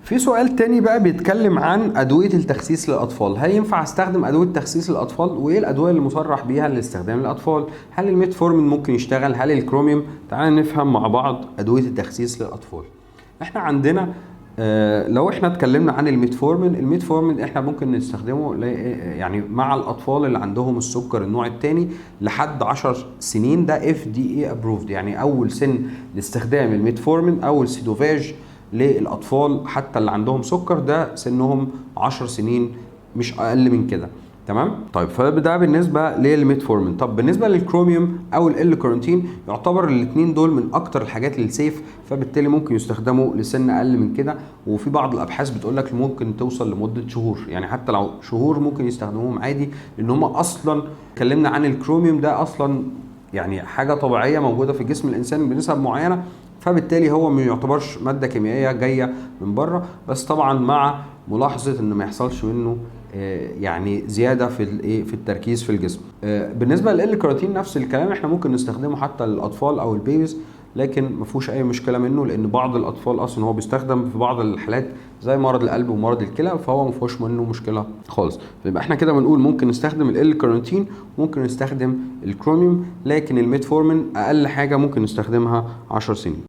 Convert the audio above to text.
في سؤال تاني بقى بيتكلم عن أدوية التخسيس للأطفال. هل ينفع استخدم أدوية تخسيس للأطفال؟ وإيه الأدوية اللي مصرح بيها لاستخدام الأطفال؟ هل الميتفورمين ممكن يشتغل؟ هل الكروميوم؟ تعالى نفهم مع بعض أدوية التخسيس للأطفال. احنا عندنا لو احنا اتكلمنا عن الميتفورمين احنا ممكن نستخدمه يعني مع الأطفال اللي عندهم السكر النوع الثاني لحد 10 سنين. ده FDA approved، يعني أول سن لاستخدام الميتفورمين أو السيدوفاج للاطفال حتى اللي عندهم سكر ده سنهم 10 سنين مش اقل من كده. تمام. طيب فده بالنسبه للميتفورمين. طب بالنسبه للكروميوم او الكارنتين يعتبر الاثنين دول من اكتر الحاجات السيف، فبالتالي ممكن يستخدموا لسن اقل من كده، وفي بعض الابحاث بتقول لك ممكن توصل لمده شهور، يعني حتى لو شهور ممكن يستخدموهم عادي، لان هم اصلا اتكلمنا عن الكروميوم ده اصلا يعني حاجه طبيعيه موجوده في جسم الانسان بنسب معينه، فبالتالي هو ما يعتبرش ماده كيميائيه جايه من بره، بس طبعا مع ملاحظه ان ما يحصلش منه يعني زياده في التركيز في الجسم. بالنسبه للكراتين نفس الكلام، احنا ممكن نستخدمه حتى للاطفال او البيبيز، لكن ما فيهوش اي مشكله منه، لان بعض الاطفال اصلا هو بيستخدم في بعض الحالات زي مرض القلب ومرض الكلى، فهو ما فيهوش منه مشكله خالص. فيبقى احنا كده بنقول ممكن نستخدم الكارنتين، ممكن نستخدم الكروميوم، لكن الميتفورمين اقل حاجه ممكن نستخدمها 10 سنين.